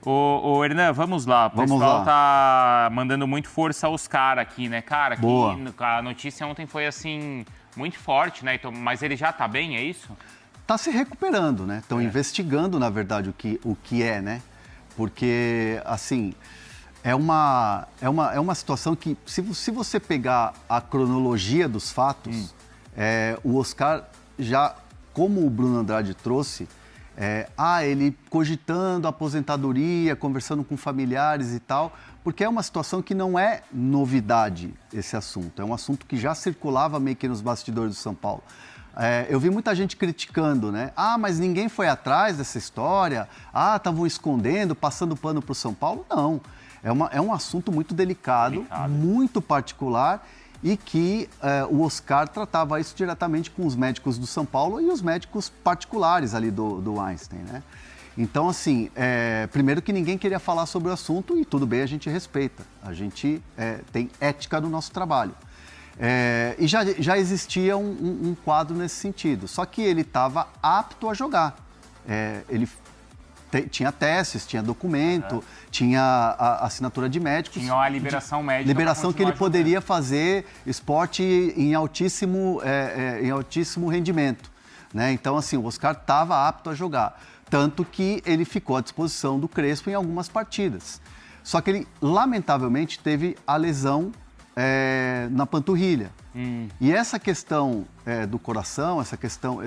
Ô, Hernan, vamos lá. O pessoal tá mandando muito força aos caras aqui, né, cara? Boa. A notícia ontem foi, assim, muito forte, né? Então, mas ele já tá bem, é isso? Está se recuperando, né? Estão investigando, na verdade, o que é, né? Porque, assim, é uma situação que, se você pegar a cronologia dos fatos, o Oscar já, como o Bruno Andrade trouxe, ele cogitando a aposentadoria, conversando com familiares e tal, porque é uma situação que não é novidade esse assunto, é um assunto que já circulava meio que nos bastidores do São Paulo. Eu vi muita gente criticando, né? Mas ninguém foi atrás dessa história, estavam escondendo, passando pano para o São Paulo. Não, é um assunto muito delicado, muito particular, e que o Oscar tratava isso diretamente com os médicos do São Paulo e os médicos particulares ali do Einstein, né? Então, assim, primeiro que ninguém queria falar sobre o assunto e tudo bem, a gente respeita. A gente tem ética no nosso trabalho. E já existia um quadro nesse sentido, só que ele estava apto a jogar. Ele tinha testes, tinha documento, tinha a assinatura de médicos. Tinha a liberação médica. Liberação que ele poderia fazer esporte em altíssimo rendimento, né? Então, assim, o Oscar estava apto a jogar. Tanto que ele ficou à disposição do Crespo em algumas partidas. Só que ele, lamentavelmente, teve a lesão na panturrilha. E essa questão do coração, essa questão,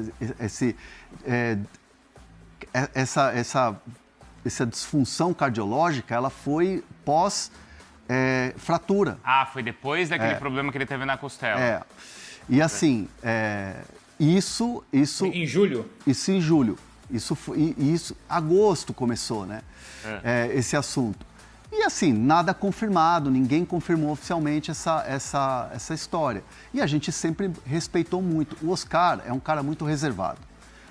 essa disfunção cardiológica, ela foi pós-fratura. Foi depois daquele problema que ele teve na costela. E assim, isso... Em julho? Isso em julho. Agosto começou, né? Esse assunto. E assim, nada confirmado, ninguém confirmou oficialmente essa história. E a gente sempre respeitou muito. O Oscar é um cara muito reservado.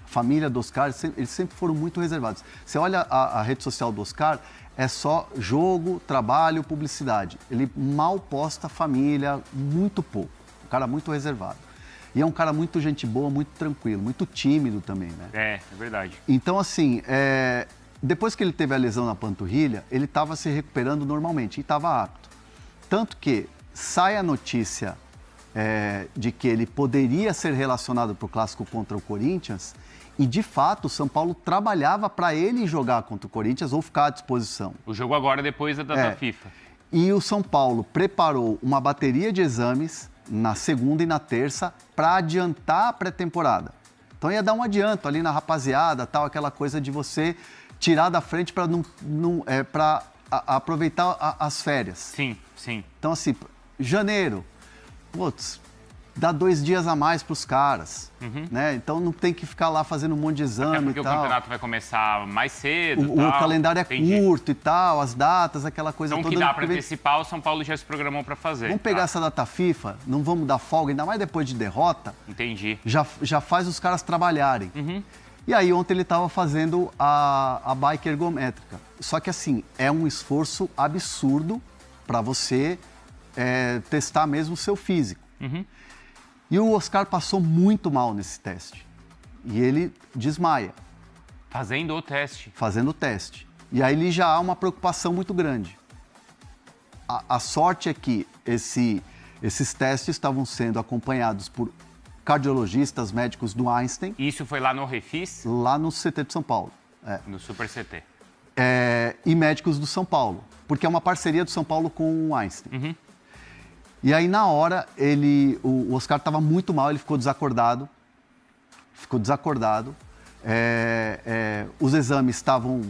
A família do Oscar, eles sempre foram muito reservados. Você olha a rede social do Oscar, é só jogo, trabalho, publicidade. Ele mal posta família, muito pouco. Um cara muito reservado. E é um cara muito gente boa, muito tranquilo, muito tímido também, né? É verdade. Então, assim, depois que ele teve a lesão na panturrilha, ele estava se recuperando normalmente e estava apto. Tanto que sai a notícia de que ele poderia ser relacionado para o clássico contra o Corinthians e, de fato, o São Paulo trabalhava para ele jogar contra o Corinthians ou ficar à disposição. O jogo agora depois da data FIFA. E o São Paulo preparou uma bateria de exames na segunda e na terça para adiantar a pré-temporada. Então ia dar um adianto ali na rapaziada, tal, aquela coisa de você tirar da frente para aproveitar as férias. Sim. Então, assim, janeiro, dá 2 dias a mais para os caras, né? Então não tem que ficar lá fazendo um monte de exame porque e tal. O campeonato vai começar mais cedo. O calendário é curto e tal, as datas, aquela coisa toda. Então, que dá para antecipar, o São Paulo já se programou para fazer. Vamos pegar essa data FIFA, não vamos dar folga, ainda mais depois de derrota. Entendi. Já faz os caras trabalharem. E aí, ontem ele estava fazendo a bike ergométrica. Só que, assim, é um esforço absurdo para você testar mesmo o seu físico. E o Oscar passou muito mal nesse teste. E ele desmaia. Fazendo o teste. Fazendo o teste. E aí já há uma preocupação muito grande. A sorte é que esses testes estavam sendo acompanhados por cardiologistas, médicos do Einstein. Isso foi lá no Refis? Lá no CT de São Paulo. No Super CT. E médicos do São Paulo. Porque é uma parceria do São Paulo com o Einstein. E aí, na hora, o Oscar estava muito mal, ele ficou desacordado. Os exames estavam,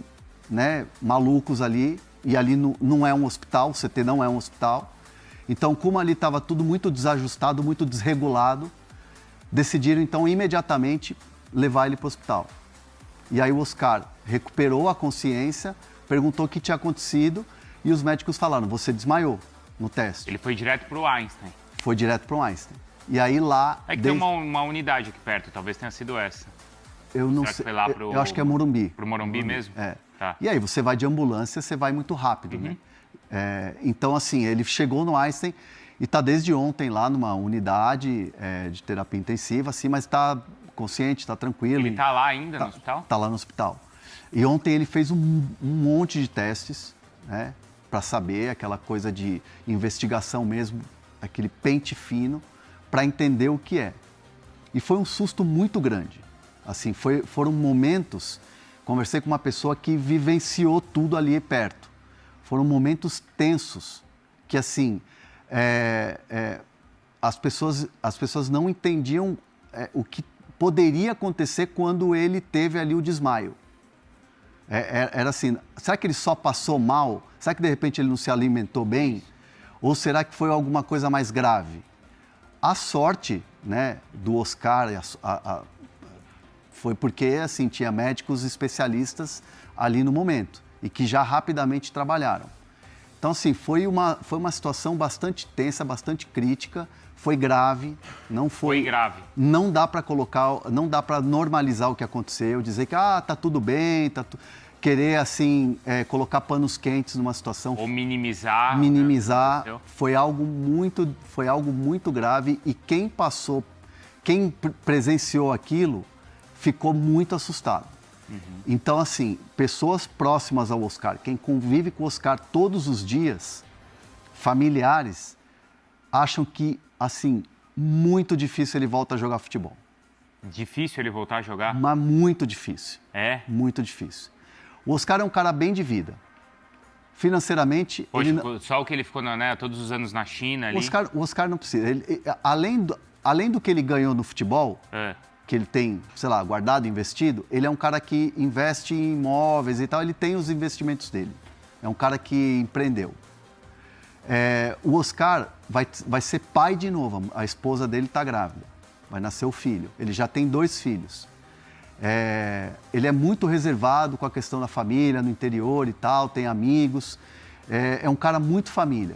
né, malucos ali. E ali não é um hospital, o CT não é um hospital. Então, como ali estava tudo muito desajustado, muito desregulado, decidiram, então, imediatamente levar ele para o hospital. E aí o Oscar recuperou a consciência, perguntou o que tinha acontecido e os médicos falaram, você desmaiou no teste. Ele foi direto para o Einstein. Foi direto para o Einstein. E aí lá... Tem uma unidade aqui perto, talvez tenha sido essa. Eu não sei. sei. Foi lá eu acho que é Morumbi. Pro Morumbi mesmo? Tá. E aí você vai de ambulância, você vai muito rápido, né? Então, assim, ele chegou no Einstein e está desde ontem lá numa unidade de terapia intensiva, assim, mas está consciente, está tranquilo. Ele está lá ainda no hospital? Está lá no hospital. E ontem ele fez um monte de testes, né, para saber, aquela coisa de investigação mesmo, aquele pente fino, para entender o que é. E foi um susto muito grande. Assim, foram momentos, conversei com uma pessoa que vivenciou tudo ali perto. Foram momentos tensos, que assim, as pessoas não entendiam o que poderia acontecer quando ele teve ali o desmaio. Era assim, será que ele só passou mal? Será que de repente ele não se alimentou bem? Ou será que foi alguma coisa mais grave? A sorte, né, do Oscar foi porque assim, tinha médicos especialistas ali no momento e que já rapidamente trabalharam. Então assim, foi uma situação bastante tensa, bastante crítica, foi grave, não foi grave. Não dá para normalizar o que aconteceu, dizer que tá tudo bem, querer assim colocar panos quentes numa situação ou minimizar. Né? Foi algo muito grave e quem presenciou aquilo ficou muito assustado. Uhum. Então assim, pessoas próximas ao Oscar, quem convive com o Oscar todos os dias, familiares, acham que assim, muito difícil ele voltar a jogar futebol. Difícil ele voltar a jogar? Mas muito difícil. É? Muito difícil. O Oscar é um cara bem de vida. Financeiramente... Poxa, só o que ele ficou, né, todos os anos na China ali... O Oscar não precisa. Além do que ele ganhou no futebol, que ele tem, sei lá, guardado, investido, ele é um cara que investe em imóveis e tal, ele tem os investimentos dele. É um cara que empreendeu. O Oscar vai ser pai de novo, a esposa dele está grávida, vai nascer o filho, ele já tem 2 filhos. Ele é muito reservado com a questão da família, no interior e tal, tem amigos, é um cara muito família.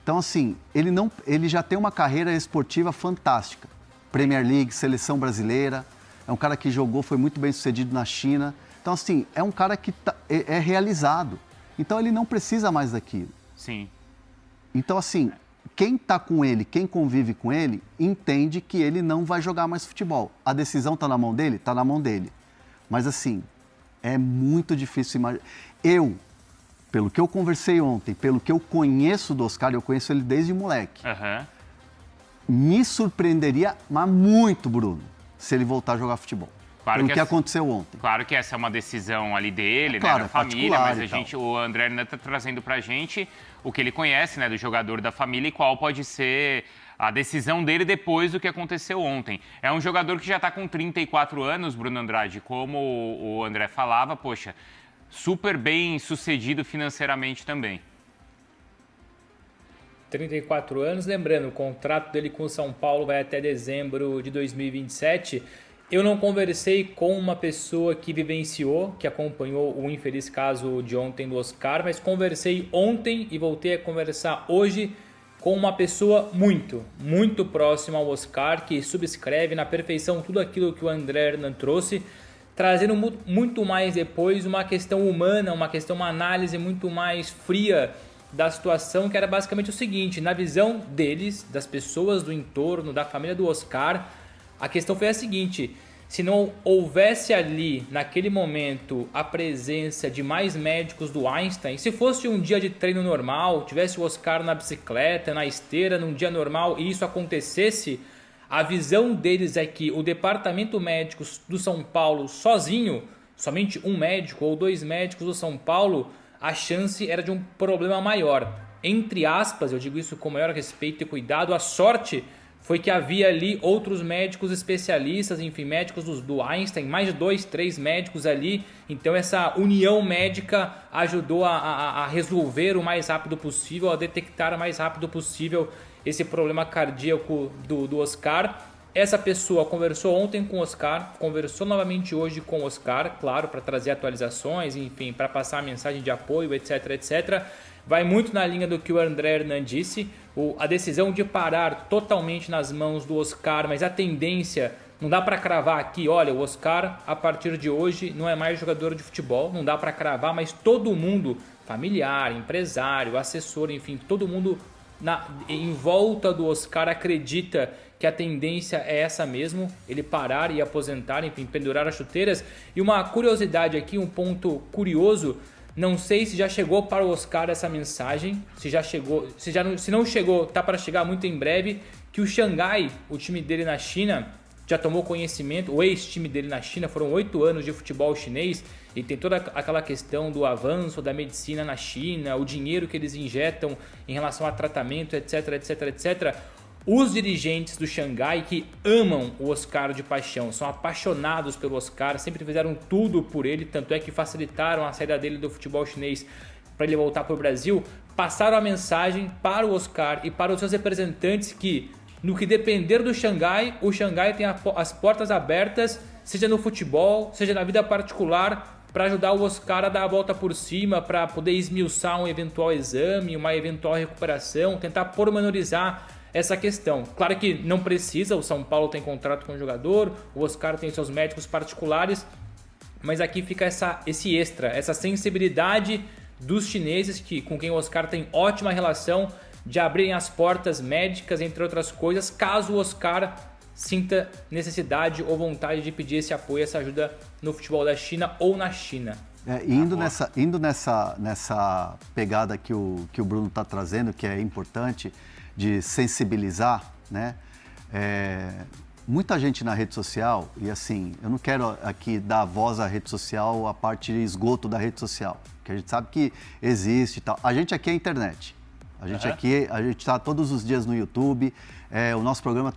Então assim, ele já tem uma carreira esportiva fantástica, Premier League, seleção brasileira, é um cara que jogou, foi muito bem sucedido na China. Então assim, é um cara que é realizado, então ele não precisa mais daquilo. Sim. Então, assim, quem está com ele, quem convive com ele, entende que ele não vai jogar mais futebol. A decisão está na mão dele? Está na mão dele. Mas, assim, é muito difícil imaginar. Pelo que eu conversei ontem, pelo que eu conheço do Oscar, eu conheço ele desde moleque, me surpreenderia, mas muito, Bruno, se ele voltar a jogar futebol. Claro pelo que aconteceu ontem. Claro que essa é uma decisão ali dele, claro, né, da família, mas o André ainda está trazendo pra gente o que ele conhece, né, do jogador da família e qual pode ser a decisão dele depois do que aconteceu ontem. É um jogador que já está com 34 anos, Bruno Andrade, como o André falava, poxa, super bem sucedido financeiramente também. 34 anos, lembrando, o contrato dele com o São Paulo vai até dezembro de 2027. Eu não conversei com uma pessoa que vivenciou, que acompanhou o infeliz caso de ontem do Oscar, mas conversei ontem e voltei a conversar hoje com uma pessoa muito próxima ao Oscar, que subscreve na perfeição tudo aquilo que o André Hernan trouxe, trazendo muito mais depois uma questão humana, uma análise muito mais fria da situação, que era basicamente o seguinte: na visão deles, das pessoas do entorno, da família do Oscar, a questão foi a seguinte: se não houvesse ali, naquele momento, a presença de mais médicos do Einstein, se fosse um dia de treino normal, tivesse o Oscar na bicicleta, na esteira, num dia normal e isso acontecesse, a visão deles é que o departamento médico do São Paulo sozinho, somente um médico ou 2 médicos do São Paulo, a chance era de um problema maior. Entre aspas, eu digo isso com o maior respeito e cuidado, a sorte foi que havia ali outros médicos especialistas, enfim, médicos do Einstein, mais de 2, 3 médicos ali. Então essa união médica ajudou a resolver o mais rápido possível, a detectar o mais rápido possível esse problema cardíaco do Oscar. Essa pessoa conversou ontem com o Oscar, conversou novamente hoje com o Oscar, claro, para trazer atualizações, enfim, para passar a mensagem de apoio, etc, etc. Vai muito na linha do que o André Hernan disse, a decisão de parar totalmente nas mãos do Oscar, mas a tendência, não dá para cravar aqui, olha, o Oscar a partir de hoje não é mais jogador de futebol, não dá para cravar, mas todo mundo, familiar, empresário, assessor, enfim, todo mundo em volta do Oscar acredita que a tendência é essa mesmo, ele parar e aposentar, enfim, pendurar as chuteiras. E uma curiosidade aqui, um ponto curioso, não sei se já chegou para o Oscar essa mensagem, se já chegou, se não chegou, tá para chegar muito em breve, que o Xangai, o time dele na China, já tomou conhecimento, o ex-time dele na China, foram 8 anos de futebol chinês, e tem toda aquela questão do avanço da medicina na China, o dinheiro que eles injetam em relação a tratamento, etc, etc, etc. Os dirigentes do Xangai, que amam o Oscar de paixão, são apaixonados pelo Oscar, sempre fizeram tudo por ele, tanto é que facilitaram a saída dele do futebol chinês para ele voltar para o Brasil, passaram a mensagem para o Oscar e para os seus representantes que, no que depender do Xangai, o Xangai tem as portas abertas, seja no futebol, seja na vida particular, para ajudar o Oscar a dar a volta por cima, para poder esmiuçar um eventual exame, uma eventual recuperação, tentar pormenorizar essa questão. Claro que não precisa, o São Paulo tem contrato com o jogador, o Oscar tem seus médicos particulares, mas aqui fica esse extra, essa sensibilidade dos chineses com quem o Oscar tem ótima relação, de abrirem as portas médicas, entre outras coisas, caso o Oscar sinta necessidade ou vontade de pedir esse apoio, essa ajuda no futebol da China ou na China. Indo nessa pegada que o Bruno está trazendo, que é importante, de sensibilizar, né? Muita gente na rede social, e assim, eu não quero aqui dar voz à rede social, a parte de esgoto da rede social, que a gente sabe que existe e tal. A gente aqui é a internet. A gente aqui, a gente está todos os dias no YouTube, o nosso programa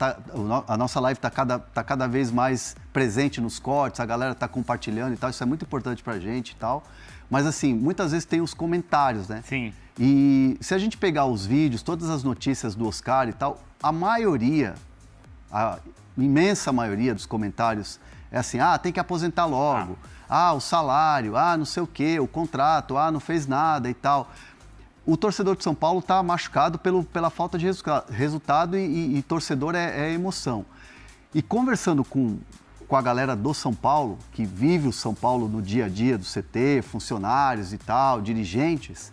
a nossa live está cada vez mais presente nos cortes, a galera está compartilhando e tal, isso é muito importante pra gente e tal. Mas assim, muitas vezes tem os comentários, né? Sim. E se a gente pegar os vídeos, todas as notícias do Oscar e tal, a imensa maioria dos comentários é assim, tem que aposentar logo, o salário, não sei o quê, o contrato, não fez nada e tal. O torcedor de São Paulo está machucado pela falta de resultado e torcedor é emoção. E conversando com a galera do São Paulo, que vive o São Paulo no dia a dia do CT, funcionários e tal, dirigentes,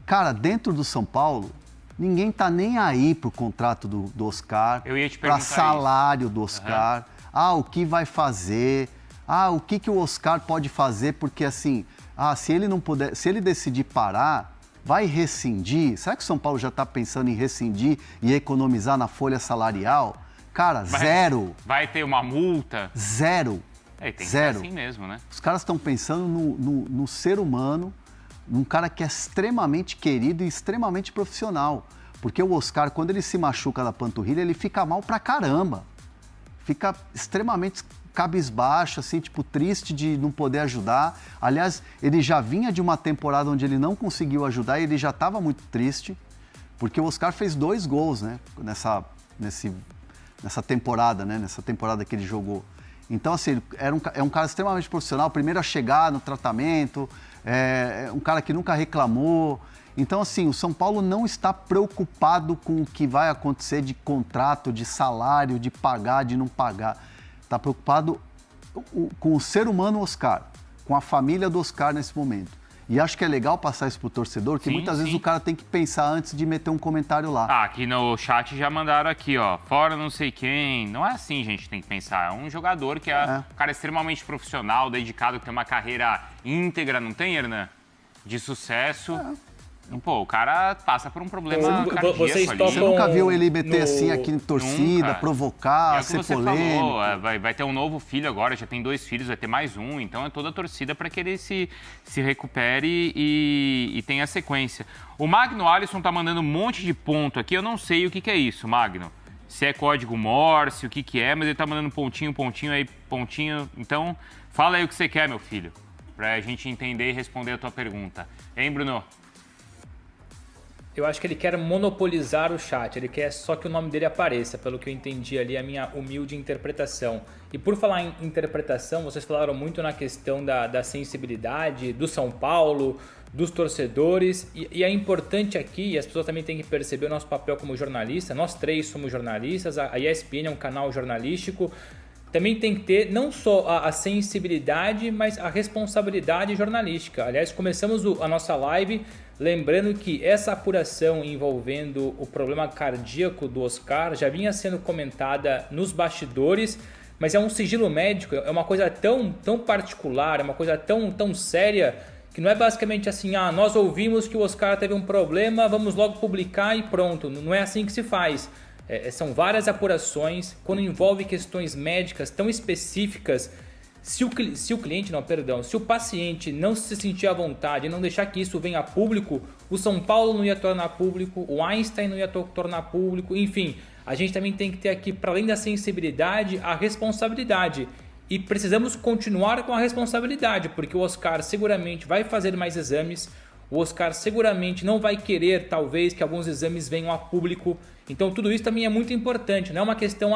cara, dentro do São Paulo, ninguém tá nem aí pro contrato do Oscar, para salário do Oscar, o que vai fazer, o que o Oscar pode fazer, porque assim, se ele não puder, se ele decidir parar, vai rescindir? Será que o São Paulo já está pensando em rescindir e economizar na folha salarial? Cara, zero. Vai ter uma multa? Zero. Tem que zero. ser assim mesmo, né? Os caras estão pensando no ser humano, num cara que é extremamente querido e extremamente profissional. Porque o Oscar, quando ele se machuca na panturrilha, ele fica mal pra caramba. Fica extremamente cabisbaixo, assim, tipo, triste de não poder ajudar. Aliás, ele já vinha de uma temporada onde ele não conseguiu ajudar e ele já estava muito triste, porque o Oscar fez 2 gols, né, nessa temporada, né, nessa temporada que ele jogou. Então, assim, é um cara extremamente profissional, primeiro a chegar no tratamento, um cara que nunca reclamou. Então, assim, o São Paulo não está preocupado com o que vai acontecer de contrato, de salário, de pagar, de não pagar. Está preocupado com o ser humano Oscar, com a família do Oscar nesse momento. E acho que é legal passar isso pro torcedor, que muitas vezes o cara tem que pensar antes de meter um comentário lá. Aqui no chat já mandaram aqui, ó, fora não sei quem. Não é assim, gente, tem que pensar. É um jogador que é um cara extremamente profissional, dedicado, que tem uma carreira íntegra, não tem, Hernan? De sucesso. Pô, o cara passa por um problema cardíaco ali. Você nunca viu ele meter assim aqui em torcida, provocar, ser polêmico? Falou, vai ter um novo filho agora, já tem 2 filhos, vai ter mais um. Então é toda a torcida para que ele se recupere e tenha sequência. O Magno Alisson tá mandando um monte de ponto aqui, eu não sei o que é isso, Magno. Se é código Morse, o que é, mas ele tá mandando pontinho aí, pontinho. Então, fala aí o que você quer, meu filho, pra gente entender e responder a tua pergunta. Hein, Bruno? Eu acho que ele quer monopolizar o chat, ele quer só que o nome dele apareça, pelo que eu entendi ali, a minha humilde interpretação. E por falar em interpretação, vocês falaram muito na questão da sensibilidade do São Paulo, dos torcedores, e é importante aqui, e as pessoas também têm que perceber o nosso papel como jornalista, nós 3 somos jornalistas, a ESPN é um canal jornalístico, também tem que ter não só a sensibilidade, mas a responsabilidade jornalística. Aliás, começamos a nossa live lembrando que essa apuração envolvendo o problema cardíaco do Oscar já vinha sendo comentada nos bastidores, mas é um sigilo médico, é uma coisa tão particular, é uma coisa tão séria, que não é basicamente assim, nós ouvimos que o Oscar teve um problema, vamos logo publicar e pronto. Não é assim que se faz. São várias apurações, quando envolve questões médicas tão específicas. Se o paciente não se sentir à vontade e não deixar que isso venha a público, o São Paulo não ia tornar público, o Einstein não ia tornar público, enfim, a gente também tem que ter aqui, para além da sensibilidade, a responsabilidade. E precisamos continuar com a responsabilidade, porque o Oscar seguramente vai fazer mais exames, o Oscar seguramente não vai querer, talvez, que alguns exames venham a público. Então tudo isso também é muito importante, não é uma questão,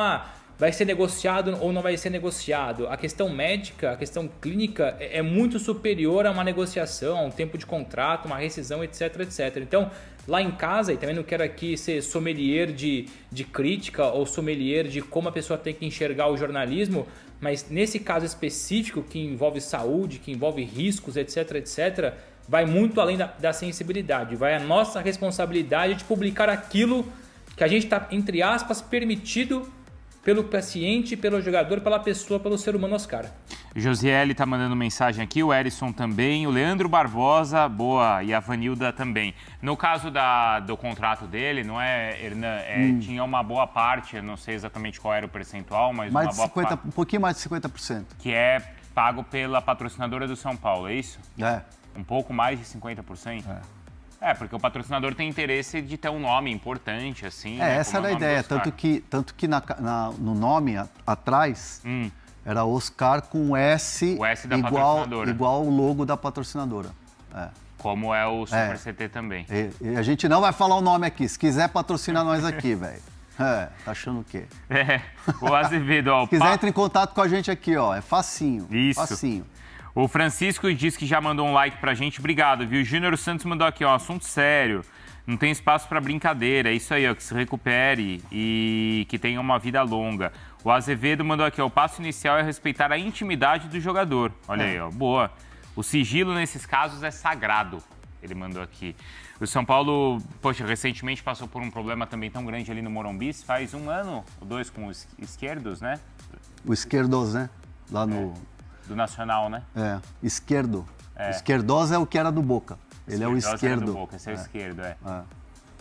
vai ser negociado ou não vai ser negociado. A questão médica, a questão clínica é muito superior a uma negociação, a um tempo de contrato, uma rescisão, etc, etc. Então, lá em casa, e também não quero aqui ser sommelier de crítica ou sommelier de como a pessoa tem que enxergar o jornalismo, mas nesse caso específico que envolve saúde, que envolve riscos, etc, etc, vai muito além da sensibilidade, vai a nossa responsabilidade de publicar aquilo que a gente está, entre aspas, permitido pelo paciente, pelo jogador, pela pessoa, pelo ser humano Oscar. Josiele está mandando mensagem aqui, o Erison também, o Leandro Barbosa, boa, e a Vanilda também. No caso do contrato dele, não é, Hernan, tinha uma boa parte, eu não sei exatamente qual era o percentual, mas mais uma boa parte. Um pouquinho mais de 50%. Que é pago pela patrocinadora do São Paulo, é isso? É. Um pouco mais de 50%? Porque o patrocinador tem interesse de ter um nome importante, assim. Né, essa era a ideia, tanto que no nome atrás era Oscar com S, o S da patrocinadora. Igual o logo da patrocinadora. Como é o Super CT também. E a gente não vai falar o nome aqui, se quiser patrocinar nós aqui, velho. Tá achando o quê? O Azevedo, ó. Se quiser, entre em contato com a gente aqui, ó. É facinho. Isso. Facinho. O Francisco diz que já mandou um like pra gente, obrigado, viu? O Júnior Santos mandou aqui, ó, assunto sério, não tem espaço pra brincadeira, é isso aí, ó, que se recupere e que tenha uma vida longa. O Azevedo mandou aqui, ó, o passo inicial é respeitar a intimidade do jogador, olha aí, ó, boa. O sigilo nesses casos é sagrado, ele mandou aqui. O São Paulo, poxa, recentemente passou por um problema também tão grande ali no Morumbi, faz 1 ano ou 2 com os esquerdos, né? O esquerdos, né? Lá no... Do Nacional, né? Esquerdo. Esquerdoso é o que era do Boca. Ele é o esquerdo. Era do Boca, esse é o esquerdo,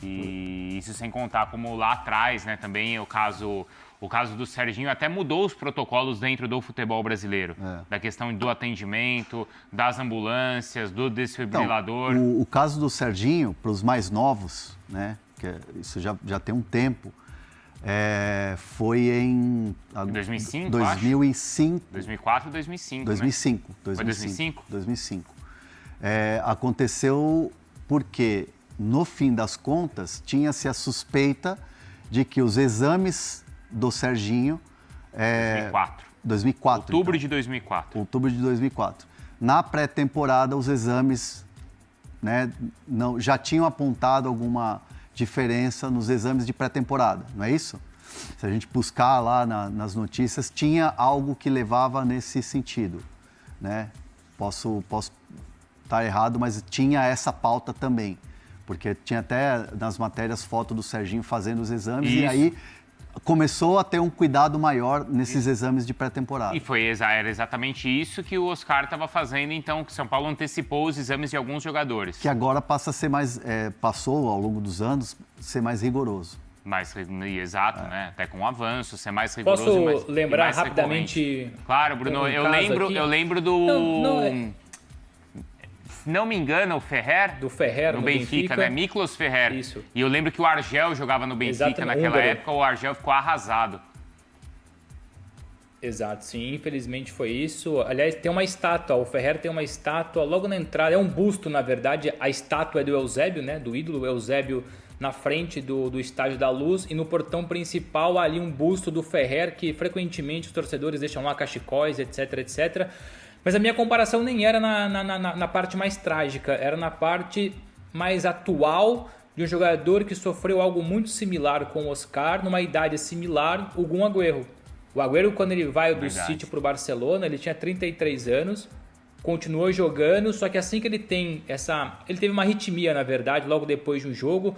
E isso sem contar como lá atrás, né, também o caso do Serginho até mudou os protocolos dentro do futebol brasileiro. Da questão do atendimento, das ambulâncias, do desfibrilador. Então, o caso do Serginho, para os mais novos, né, isso já tem um tempo, foi em 2005, 2005. 2004 e 2005, 2005. Né? Foi 2005? 2005. Aconteceu porque, no fim das contas, tinha-se a suspeita de que os exames do Serginho... 2004. Outubro de 2004. Outubro de 2004. Na pré-temporada, os exames, né, já tinham apontado alguma diferença nos exames de pré-temporada, não é isso? Se a gente buscar lá nas notícias, tinha algo que levava nesse sentido, né? Posso estar errado, mas tinha essa pauta também, porque tinha até nas matérias foto do Serginho fazendo os exames. Isso. E aí começou a ter um cuidado maior nesses exames de pré-temporada. E era exatamente isso que o Oscar estava fazendo, então, que São Paulo antecipou os exames de alguns jogadores. Que agora passa a ser mais, passou ao longo dos anos, ser mais rigoroso. Exato, né? Até com o avanço, ser mais rigoroso. Posso lembrar mais rapidamente? Claro, Bruno, eu lembro do... Não me engano, o Ferrer. Do Ferrer, no Benfica, né? Miklos Ferrer. Isso. E eu lembro que o Argel jogava no Benfica naquela época, o Argel ficou arrasado. Exato, sim, infelizmente foi isso. Aliás, tem uma estátua, o Ferrer tem uma estátua logo na entrada, é um busto, na verdade, a estátua é do Eusébio, né? Do ídolo Eusébio, na frente do Estádio da Luz, e no portão principal ali um busto do Ferrer, que frequentemente os torcedores deixam lá cachecóis, etc, etc. Mas a minha comparação nem era na parte mais trágica, era na parte mais atual de um jogador que sofreu algo muito similar com o Oscar, numa idade similar, o Kun Agüero. O Agüero, quando ele vai do Verdade. City pro Barcelona, ele tinha 33 anos, continuou jogando, só que assim que ele tem ele teve uma arritmia, na verdade, logo depois de um jogo.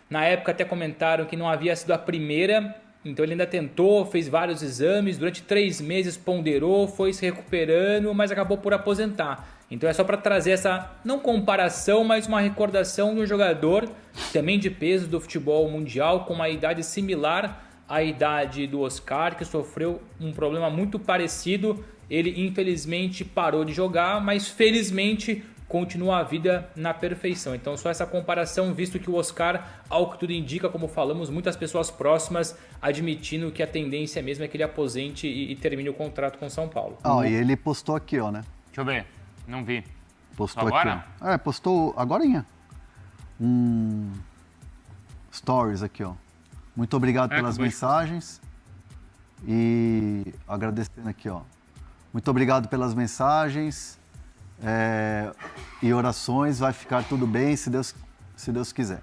Na época até comentaram que não havia sido a primeira, então ele ainda tentou, fez vários exames, durante 3 meses ponderou, foi se recuperando, mas acabou por aposentar. Então é só para trazer essa, não comparação, mas uma recordação de um jogador também de peso do futebol mundial, com uma idade similar à idade do Oscar, que sofreu um problema muito parecido. Ele infelizmente parou de jogar, mas felizmente continua a vida na perfeição. Então só essa comparação, visto que o Oscar, ao que tudo indica, como falamos, muitas pessoas próximas admitindo que a tendência mesmo é que ele aposente e termine o contrato com o São Paulo. E ele postou aqui, ó, né? Deixa eu ver. Não vi. Postou Agora? aqui, ó. Postou agorinha. Stories aqui, ó. Muito obrigado pelas acabou de mensagens. E agradecendo aqui, ó. Muito obrigado pelas mensagens e orações. Vai ficar tudo bem, se Deus quiser.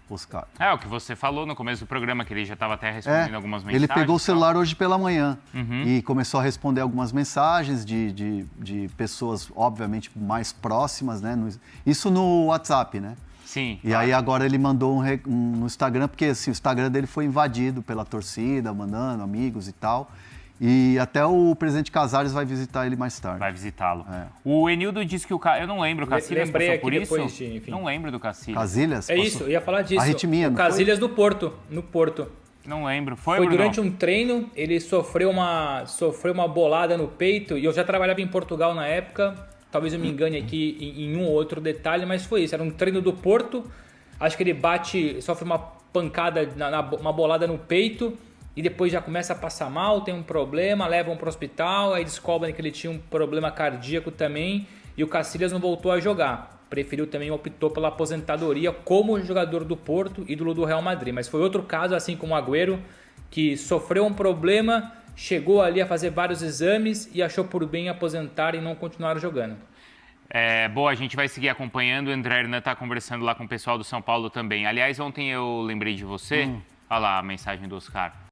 Oscar. É o que você falou no começo do programa, que ele já estava até respondendo algumas mensagens. Ele pegou o celular hoje pela manhã Uhum. e começou a responder algumas mensagens de pessoas, obviamente, mais próximas, né? Isso no WhatsApp, né? Sim. E aí agora ele mandou no Instagram, porque assim, o Instagram dele foi invadido pela torcida, mandando amigos e tal. E até o presidente Casares vai visitar ele mais tarde. Vai visitá-lo. É. O Enildo disse que eu não lembro, o Cacilhas Lembrei passou por aqui isso? depois de, enfim. Não lembro do Cacilhas. Casilhas? É isso, eu ia falar disso. Arritmia, o não foi? Casilhas do Porto, no Porto. Não lembro. Foi, Foi Bruno? durante um treino, ele sofreu uma bolada no peito, e eu já trabalhava em Portugal na época, talvez eu me engane aqui em um ou outro detalhe, mas foi isso, era um treino do Porto, acho que ele sofre uma pancada, uma bolada no peito, e depois já começa a passar mal, tem um problema, levam para o hospital, aí descobrem que ele tinha um problema cardíaco também, e o Cacilhas não voltou a jogar. Preferiu também, optou pela aposentadoria como jogador do Porto, ídolo do Real Madrid. Mas foi outro caso, assim como o Agüero, que sofreu um problema, chegou ali a fazer vários exames e achou por bem aposentar e não continuar jogando. Boa, a gente vai seguir acompanhando. O André Hernan está conversando lá com o pessoal do São Paulo também. Aliás, ontem eu lembrei de você. Olha lá a mensagem do Oscar.